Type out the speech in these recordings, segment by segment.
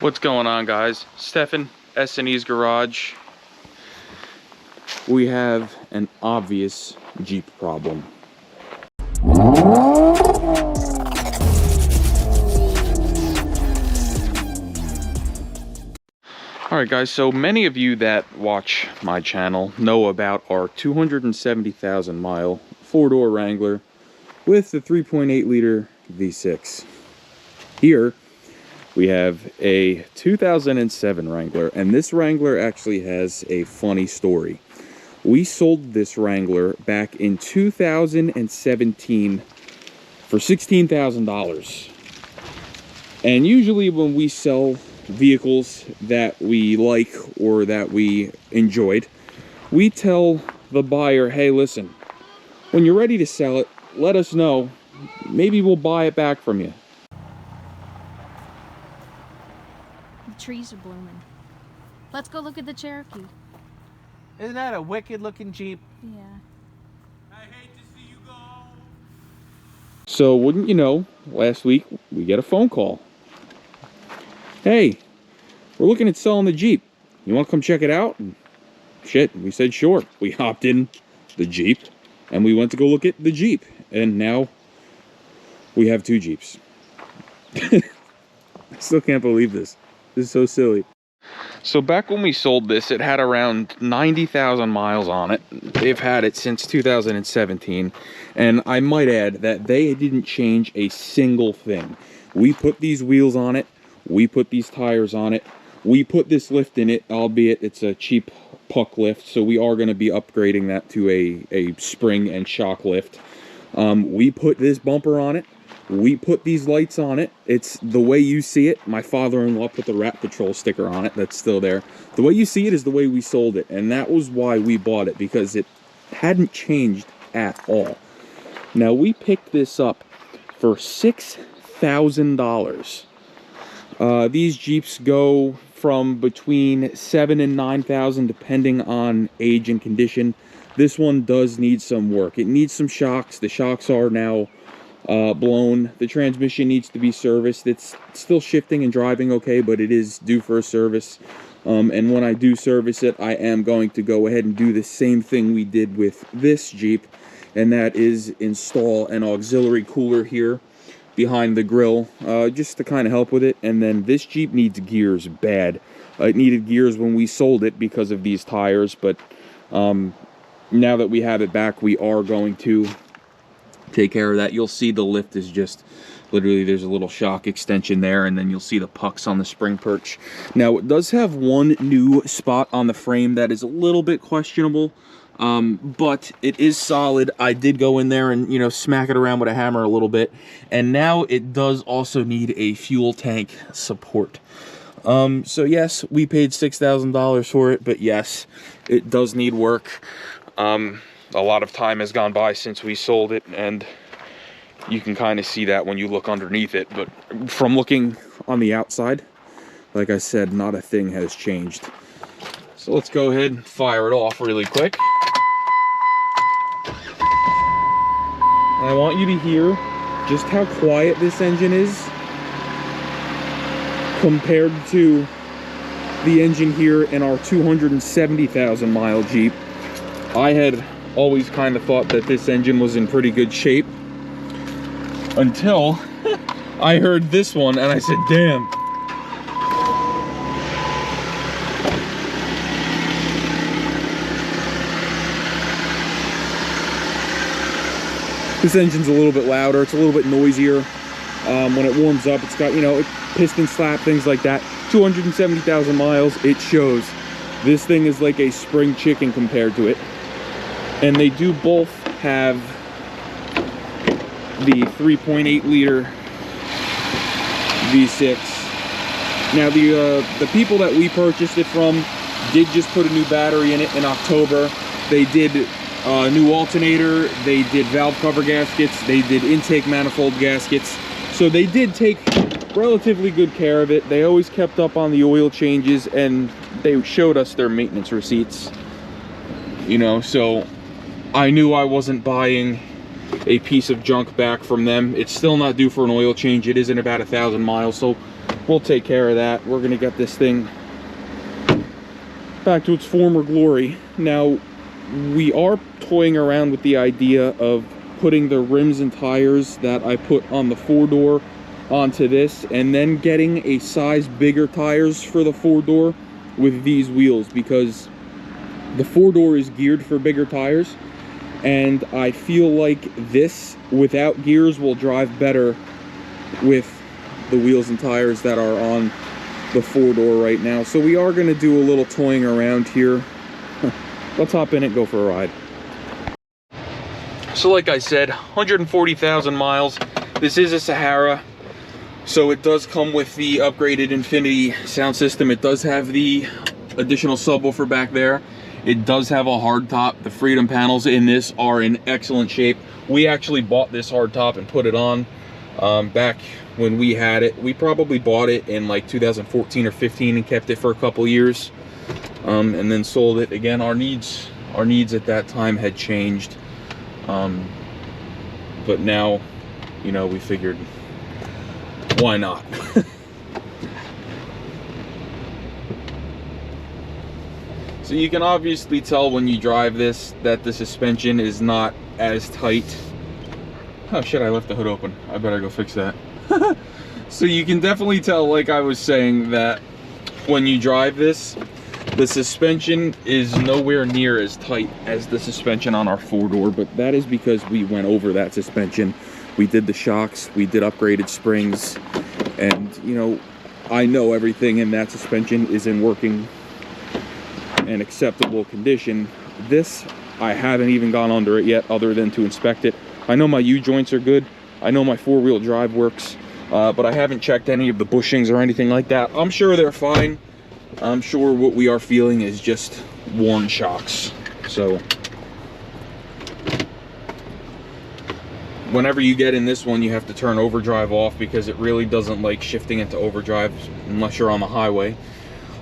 What's going on, guys? Stefan, S&E's Garage. We have an obvious Jeep problem. Alright guys, so many of you that watch my channel know about our 270,000 mile four-door Wrangler with the 3.8 liter V6. Here we have a 2007 Wrangler, and this Wrangler actually has a funny story. We sold this Wrangler back in 2017 for $16,000. And usually when we sell vehicles that we like or that we enjoyed, we tell the buyer, hey, listen, when you're ready to sell it, let us know. Maybe we'll buy it back from you. Trees are blooming. Let's go look at the Cherokee. Isn't that a wicked looking Jeep? Yeah. I hate to see you go. So wouldn't you know, last week we get a phone call. Hey, we're looking at selling the Jeep. You want to come check it out? And shit, we said sure. We hopped in the Jeep and we went to go look at the Jeep. And now we have two Jeeps. I still can't believe this. This is so silly. So back when we sold this, it had around 90,000 miles on it. They've had it since 2017. And I might add that they didn't change a single thing. We put these wheels on it. We put these tires on it. We put this lift in it, albeit it's a cheap puck lift. So we are going to be upgrading that to a spring and shock lift. We put this bumper on it. We put these lights on it. It's the way you see it. My father-in-law put the Rat Patrol sticker on it. That's still there. The way you see it is the way we sold it. And that was why we bought it, because it hadn't changed at all. Now, we picked this up for $6,000. These Jeeps go from between $7,000 and $9,000 depending on age and condition. This one does need some work. It needs some shocks. The shocks are now blown. The transmission needs to be serviced. It's still shifting and driving okay, but it is due for a service. And when I do service it, I am going to go ahead and do the same thing we did with this Jeep, and that is install an auxiliary cooler here behind the grill, just to kind of help with it. And then this Jeep needs gears bad. It needed gears when we sold it because of these tires, but now that we have it back, we are going to take care of that. You'll see the lift is just literally, there's a little shock extension there, and then you'll see the pucks on the spring perch. Now, it does have one new spot on the frame that is a little bit questionable, but it is solid. I did go in there and, you know, smack it around with a hammer a little bit, and now it does also need a fuel tank support. So yes, we paid $6,000 for it, but yes, it does need work. A lot of time has gone by since we sold it, and you can kind of see that when you look underneath it. But from looking on the outside, like I said, not a thing has changed. So let's go ahead and fire it off really quick. And I want you to hear just how quiet this engine is compared to the engine here in our 270,000 mile Jeep. I had always kind of thought that this engine was in pretty good shape until I heard this one and I said, damn. This engine's a little bit louder, it's a little bit noisier. When it warms up, it's got, you know, piston slap, things like that. 270,000 miles, it shows. This thing is like a spring chicken compared to it. And they do both have the 3.8 liter V6. Now the people that we purchased it from did just put a new battery in it in October. They did a new alternator, they did valve cover gaskets, they did intake manifold gaskets. So they did take relatively good care of it. They always kept up on the oil changes, and they showed us their maintenance receipts. You know, so I knew I wasn't buying a piece of junk back from them. It's still not due for an oil change. It is in about 1,000 miles. So we'll take care of that. We're gonna get this thing back to its former glory. Now, we are toying around with the idea of putting the rims and tires that I put on the 4-door onto this, and then getting a size bigger tires for the 4-door with these wheels, because the 4-door is geared for bigger tires, and I feel like this without gears will drive better with the wheels and tires that are on the 4-door right now. So we are going to do a little toying around here. Let's hop in and go for a ride. So like I said, 140,000 miles. This is a Sahara, so it does come with the upgraded Infinity sound system. It does have the additional subwoofer back there. It does have a hard top. The Freedom panels in this are in excellent shape. We actually bought this hard top and put it on back when we had it. We probably bought it in like 2014 or 15 and kept it for a couple years, and then sold it. Again, our needs at that time had changed, but now, you know, we figured, why not? So you can obviously tell when you drive this that the suspension is not as tight. Oh shit, I left the hood open. I better go fix that. So you can definitely tell, like I was saying, that when you drive this, the suspension is nowhere near as tight as the suspension on our 4-door, but that is because we went over that suspension. We did the shocks, we did upgraded springs, and you know, I know everything in that suspension is in working and acceptable condition. This, I haven't even gone under it yet other than to inspect it. I know my U-joints are good. I know my 4-wheel drive works, but I haven't checked any of the bushings or anything like that. I'm sure they're fine. I'm sure what we are feeling is just worn shocks. So whenever you get in this one, you have to turn overdrive off because it really doesn't like shifting into overdrive unless you're on the highway.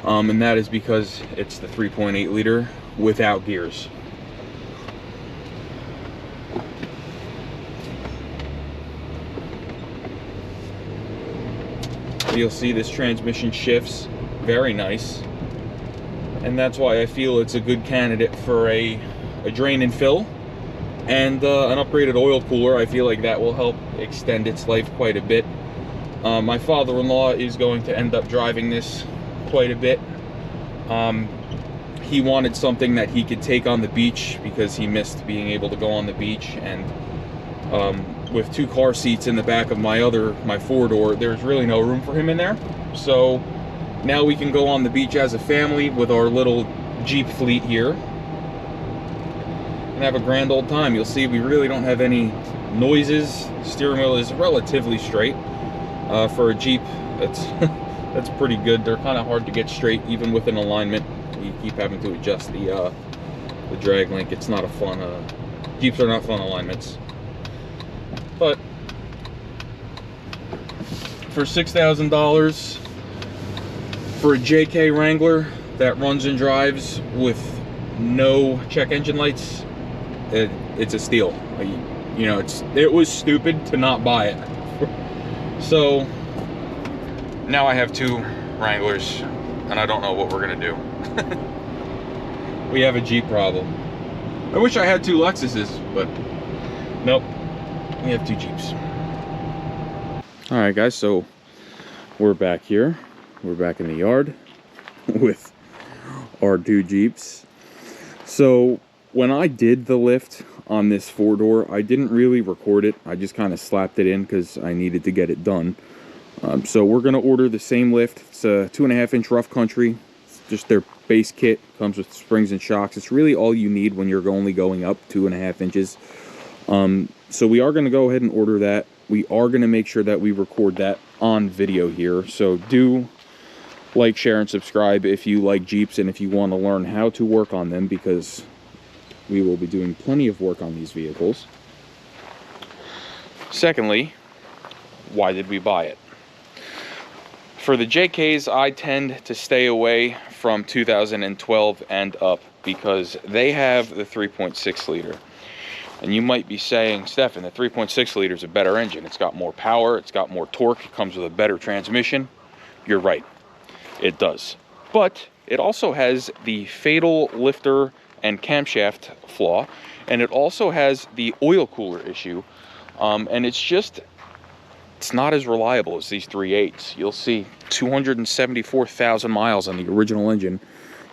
And that is because it's the 3.8 liter without gears. You'll see this transmission shifts very nice, and that's why I feel it's a good candidate for a drain and fill, and an upgraded oil cooler. I feel like that will help extend its life quite a bit. My father-in-law is going to end up driving this quite a bit. He wanted something that he could take on the beach because he missed being able to go on the beach, and with 2 car seats in the back of my 4-door, there's really no room for him in there. So now we can go on the beach as a family with our little Jeep fleet here and have a grand old time. You'll see we really don't have any noises. Steering wheel is relatively straight for a Jeep. That's pretty good. They're kind of hard to get straight even with an alignment. You keep having to adjust the drag link. It's not a fun Jeeps are not fun alignments. But for $6,000 for a JK Wrangler that runs and drives with no check engine lights, it's a steal. You know, it was stupid to not buy it. So now I have 2 Wranglers and I don't know what we're gonna do. We have a Jeep problem. I wish I had 2 Lexuses, but nope. We have 2 Jeeps. All right, guys, so we're back here. We're back in the yard with our 2 Jeeps. So when I did the lift on this 4-door, I didn't really record it. I just kind of slapped it in because I needed to get it done. So we're going to order the same lift. It's a 2.5-inch rough country. It's just their base kit. Comes with springs and shocks. It's really all you need when you're only going up 2.5 inches. So we are going to go ahead and order that. We are going to make sure that we record that on video here. So do like, share, and subscribe if you like Jeeps and if you want to learn how to work on them, because we will be doing plenty of work on these vehicles. Secondly, why did we buy it? For the JKs, I tend to stay away from 2012 and up because they have the 3.6 liter. And you might be saying, Stefan, the 3.6 liter is a better engine. It's got more power, it's got more torque, it comes with a better transmission. you're right, it does. But it also has the fatal lifter and camshaft flaw, and it also has the oil cooler issue, and it's not as reliable as these 3.8s. You'll see 274,000 miles on the original engine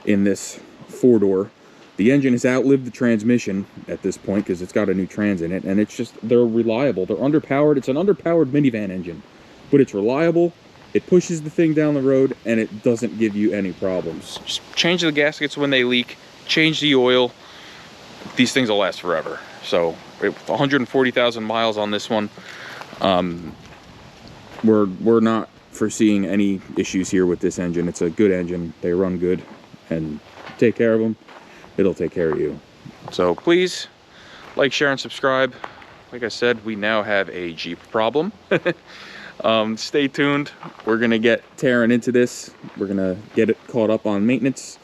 in this 4-door. The engine has outlived the transmission at this point because it's got a new trans in it, and they're reliable. They're underpowered. It's an underpowered minivan engine, but it's reliable. It pushes the thing down the road, and it doesn't give you any problems. Just change the gaskets when they leak, change the oil. These things will last forever. So with 140,000 miles on this one, we're not foreseeing any issues here with this engine. It's a good engine. They run good, and take care of them, it'll take care of you. So please like, share, and subscribe. Like I said, we now have a Jeep problem. Stay tuned. We're gonna get tearing into this. We're gonna get it caught up on maintenance.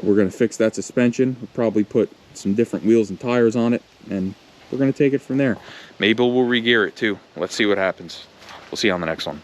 We're gonna fix that suspension. We'll probably put some different wheels and tires on it, and we're gonna take it from there. Maybe we'll re-gear it too. Let's see what happens. We'll see you on the next one.